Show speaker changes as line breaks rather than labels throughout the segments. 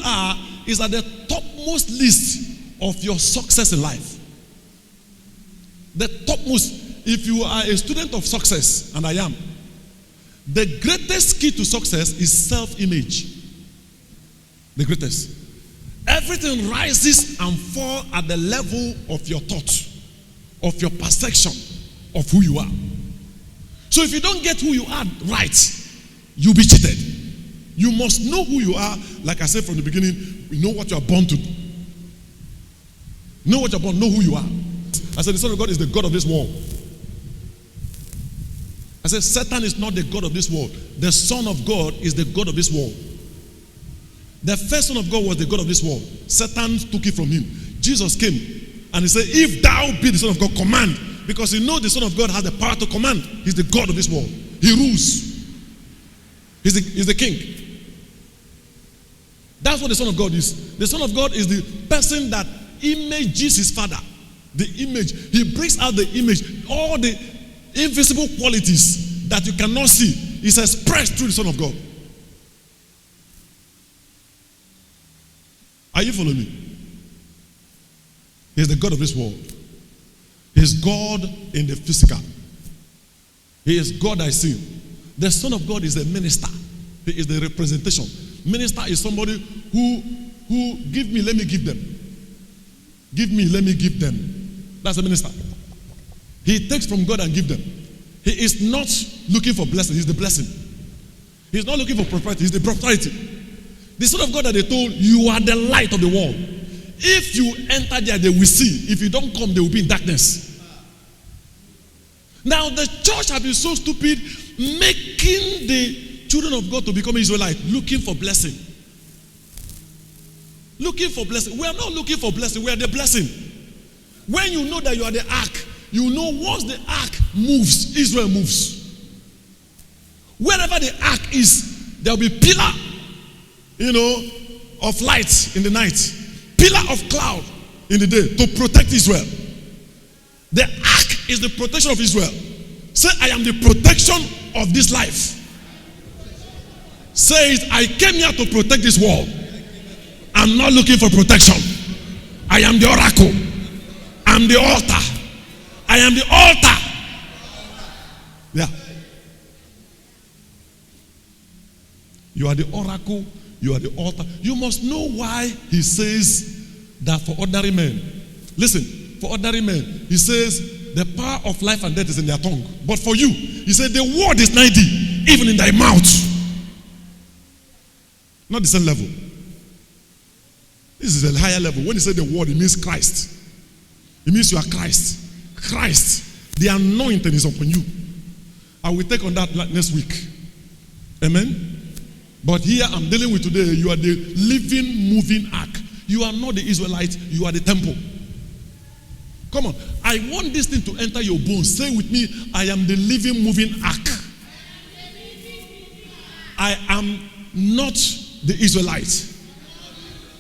are is at the topmost list of your success in life. The topmost. If you are a student of success, and I am, the greatest key to success is self-image. The greatest. Everything rises and falls at the level of your thought, of your perception of who you are. So if you don't get who you are right, you'll be cheated. You must know who you are. Like I said from the beginning, you know what you are born to do. Know what you're born, know who you are. I said the Son of God is the God of this world. I said Satan is not the God of this world. The Son of God is the God of this world. The first Son of God was the God of this world. Satan took it from him. Jesus came and he said, if thou be the Son of God, command. Because he knows the Son of God has the power to command. He's the God of this world. He rules. He's the king. That's what the Son of God is. The Son of God is the person that images his Father. The image. He brings out the image. All the invisible qualities that you cannot see is expressed through the Son of God. Are you following me? He's the God of this world. He's God in the physical. He is God I see. The Son of God is a minister. He is the representation. Minister is somebody who give me, let me give them. Give me, let me give them. That's a minister. He takes from God and gives them. He is not looking for blessing. He's the blessing. He's not looking for prosperity. He's the prosperity. The Son of God that they told, you are the light of the world. If you enter there, they will see. If you don't come, they will be in darkness. Now, the church have been so stupid, making the children of God to become Israelites, looking for blessing. Looking for blessing. We are not looking for blessing. We are the blessing. When you know that you are the ark, you know once the ark moves, Israel moves. Wherever the ark is, there will be pillar, of light in the night, pillar of cloud in the day to protect Israel. The ark is the protection of Israel. Say, I am the protection of this life. Says, I came here to protect this world. I'm not looking for protection. I am the oracle. I'm the altar. I am the altar. Yeah. You are the oracle. You are the altar. You must know why he says that for ordinary men. Listen, for ordinary men, he says the power of life and death is in their tongue. But for you, he said the word is 90, even in thy mouth. Not the same level. This is a higher level. When he said the word, it means Christ. It means you are Christ. Christ. The anointing is upon you. I will take on that next week. Amen. But here I'm dealing with today, you are the living, moving ark. You are not the Israelites, you are the temple. Come on. I want this thing to enter your bones. Say with me, I am the living, moving ark. I am not the Israelites.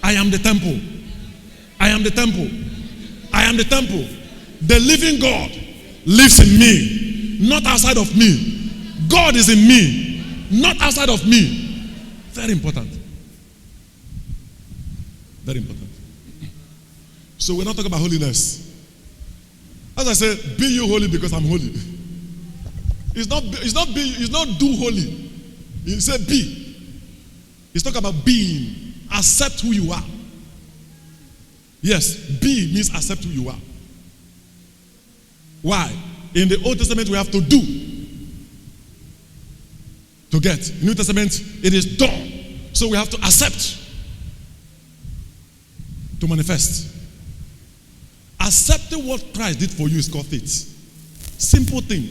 I am the temple. I am the temple. I am the temple. The living God lives in me, not outside of me. God is in me, not outside of me. Very important. Very important. So we're not talking about holiness. As I said, be you holy because I'm holy. It's not do holy. He said be. He's talking about being. Accept who you are. Yes, be means accept who you are. Why? In the Old Testament we have to do to get. In the New Testament it is done. So we have to accept to manifest. Accepting what Christ did for you is called faith. Simple thing.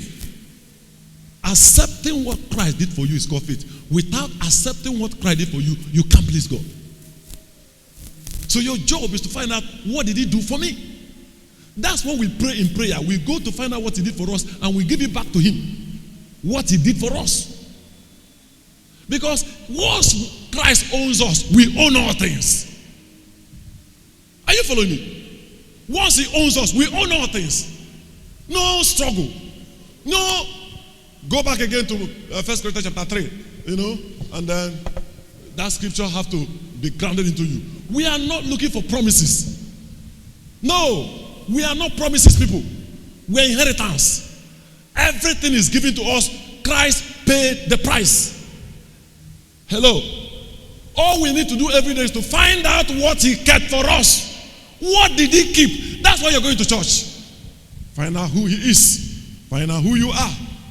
Accepting what Christ did for you is called faith. Without accepting what Christ did for you, you can't please God. So your job is to find out, what did he do for me? That's what we pray in prayer. We go to find out what he did for us and we give it back to him. What he did for us. Because once Christ owns us, we own all things. Are you following me? Once he owns us, we own all things. No struggle. No. Go back again to 1 Corinthians chapter 3, and then That scripture have to be grounded into you. We are not looking for promises. No, we are not promises people. We are inheritance. Everything is given to us. Christ paid the price. Hello. All we need to do every day is to find out what he kept for us. What did he keep? That's why you're going to church. Find out who he is. Find out who you are.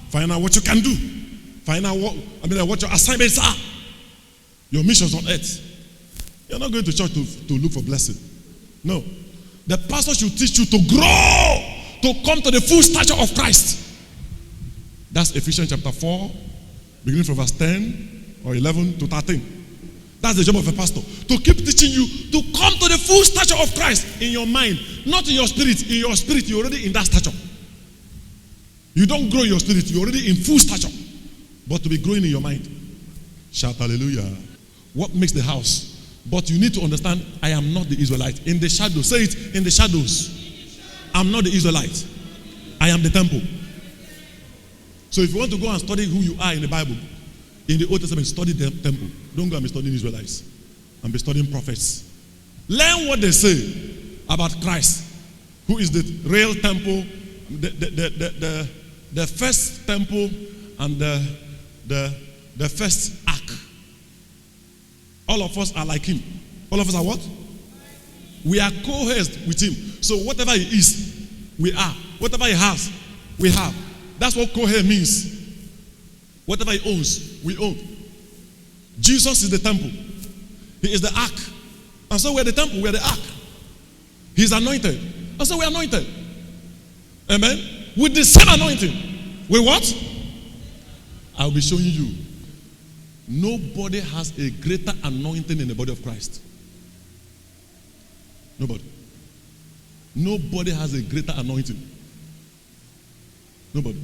Find out what you can do. Find out what your assignments are. Your missions on earth. You're not going to church to look for blessing. No. The pastor should teach you to grow, to come to the full stature of Christ. That's Ephesians chapter 4, beginning from verse 10 or 11 to 13. That's the job of a pastor. To keep teaching you to come to the full stature of Christ in your mind, not in your spirit. In your spirit, you're already in that stature. You don't grow in your spirit, you're already in full stature. But to be growing in your mind. Shout hallelujah. What makes the house? But you need to understand, I am not the Israelite. In the shadows, say it, in the shadows. I'm not the Israelite. I am the temple. So if you want to go and study who you are in the Bible, in the Old Testament, study the temple. Don't go and be studying Israelites and be studying prophets. Learn what they say about Christ, who is the real temple, the first temple and the first ark. All of us are like him. All of us are what? We are co-heirs with him. So whatever he is, we are. Whatever he has, we have. That's what co-heir means. Whatever he owns, we own. Jesus is the temple. He is the ark. And so we're the temple, we're the ark. He's anointed. And so we're anointed. Amen? With the same anointing. With what? I'll be showing you. Nobody has a greater anointing in the body of Christ. Nobody. Nobody has a greater anointing. Nobody.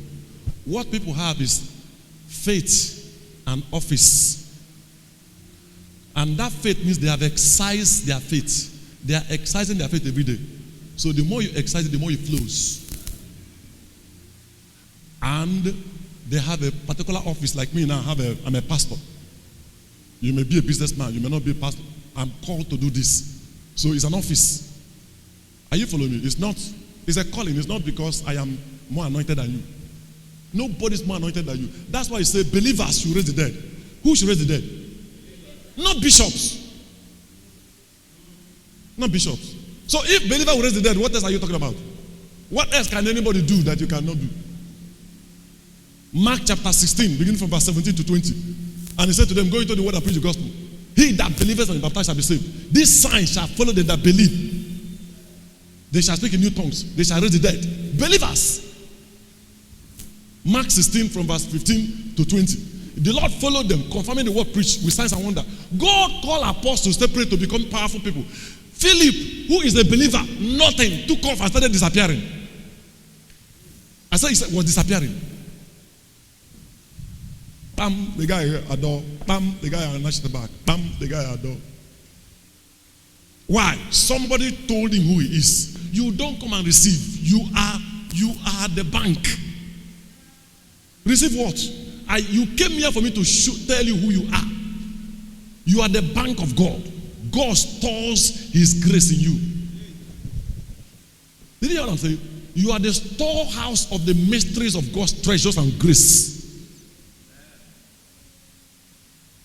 What people have is faith and office. And that faith means they have exercised their faith. They are exercising their faith every day. So the more you exercise it, the more it flows. And they have a particular office. Like me now, I'm a pastor. You may be a businessman, you may not be a pastor. I'm called to do this. So it's an office. Are you following me? It's a calling. It's not because I am more anointed than you. Nobody's more anointed than you. That's why you say believers should raise the dead. Who should raise the dead? Not bishops. Not bishops. So if believer will raise the dead, what else are you talking about? What else can anybody do that you cannot do? Mark chapter 16, beginning from verse 17 to 20. And he said to them, go into the world and preach the gospel. He that believeth and is baptized shall be saved. This sign shall follow them that believe. They shall speak in new tongues. They shall raise the dead. Believers. Mark 16 from verse 15 to 20. The Lord followed them, confirming the word preached with signs and wonder. God called apostles separate to become powerful people. Philip, who is a believer, nothing, took off and started disappearing. I said he was disappearing. Bam, the guy adore. Bam, the guy snatched the bag. Bam, the guy adore. Why? Somebody told him who he is. You don't come and receive. You are the bank. Receive what? You came here for me to tell you who you are. You are the bank of God. God stores his grace in you. Did you hear what I'm saying? You are the storehouse of the mysteries of God's treasures and grace.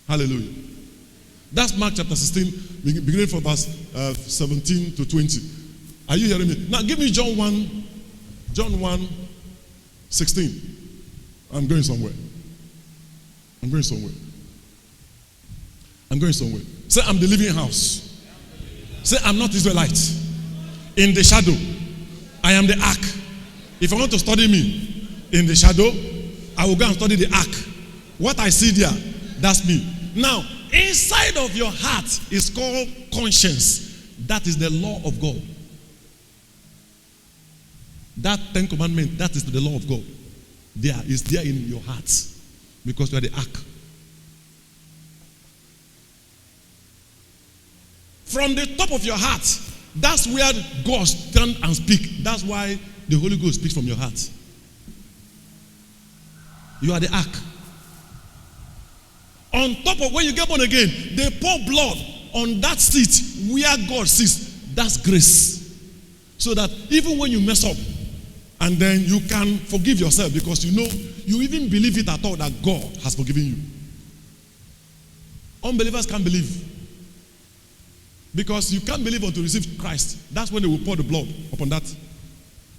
Hallelujah. That's Mark chapter 16, beginning from verse 17 to 20. Are you hearing me? Now give me John 1, 16. I'm going somewhere. I'm going somewhere. I'm going somewhere. Say, I'm the living house. Say, I'm not Israelite. In the shadow, I am the ark. If I want to study me in the shadow, I will go and study the ark. What I see there, that's me. Now, inside of your heart is called conscience. That is the law of God. That 10 commandments, that is the law of God. There is there in your heart because you are the ark. From the top of your heart, that's where God stands and speaks. That's why the Holy Ghost speaks from your heart. You are the ark. On top of when you get born again, they pour blood on that seat where God sits. That's grace. So that even when you mess up, and then you can forgive yourself because you know, you even believe it at all that God has forgiven you. Unbelievers can't believe. Because you can't believe until you receive Christ. That's when they will pour the blood upon that.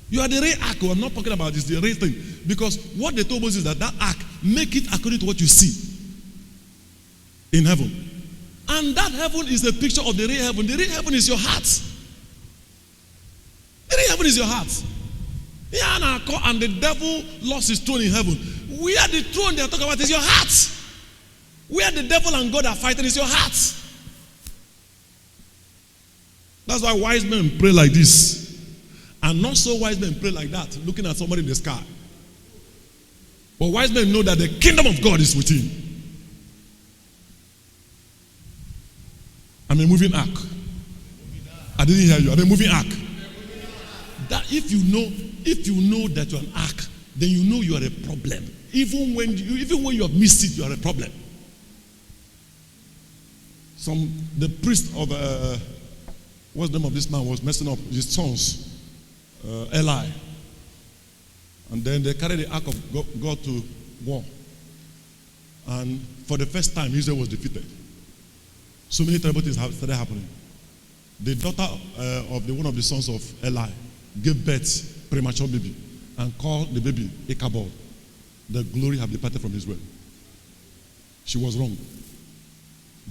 You are the real ark. I'm not talking about this, the real thing. Because what they told Moses is that ark, make it according to what you see in heaven. And that heaven is a picture of the real heaven. The real heaven is your heart. The real heaven is your heart. Yeah, and the devil lost his throne in heaven. Where the throne they are talking about is your heart. Where the devil and God are fighting is your heart. That's why wise men pray like this. And not so wise men pray like that, looking at somebody in the sky. But wise men know that the kingdom of God is within. I'm a moving ark. I didn't hear you. I'm a moving ark. That if you know that you're an ark, then you know you are a problem. Even when you have missed it, you are a problem. The priest of what's the name of this man was messing up his sons, Eli, and then they carried the ark of God to war, and for the first time Israel was defeated. So many terrible things started happening. The daughter of one of the sons of Eli gave birth premature baby and called the baby Ichabod. The glory have departed from Israel. She was wrong.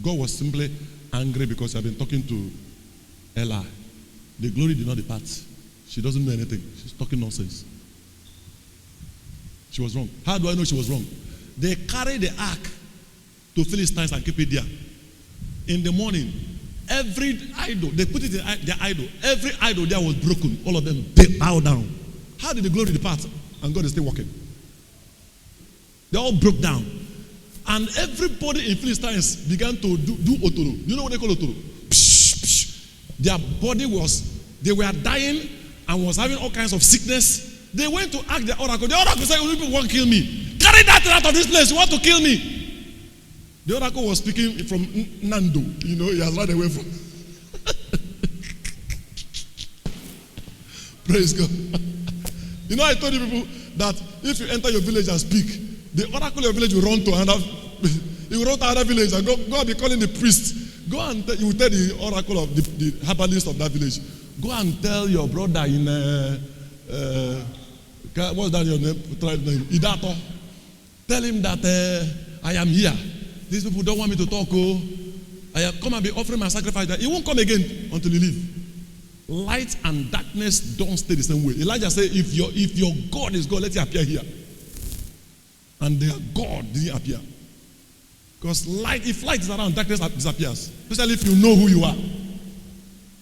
God was simply angry because he had been talking to Eli. The glory did not depart. She doesn't know anything. She's talking nonsense. She was wrong. How do I know she was wrong? They carried the ark to Philistines and keep it there. In the morning, every idol, they put it in their idol. Every idol there was broken. All of them bowed down. How did the glory depart? And God is still working. They all broke down. And everybody in Philistines began to do otoro. You know what they call otoro? Psh, psh. Their body they were dying and was having all kinds of sickness. They went to ask the oracle. The oracle said, you people want to kill me. Carry that thing out of this place. You want to kill me. The oracle was speaking from Nando. You know, he has run away from. Praise God. You know, I told you people that if you enter your village and speak, the oracle of your village will run to another. He will run to another village and go be calling the priest. Go and you will tell the oracle of the herbalist of that village. Go and tell your brother in what's that your name? Idato. Tell him that I am here. These people don't want me to talk. I have come and be offering my sacrifice. He won't come again until you leave. Light and darkness don't stay the same way. Elijah said, if your God is God, let it appear here. And their God didn't appear. Because if light is around, darkness disappears. Especially if you know who you are.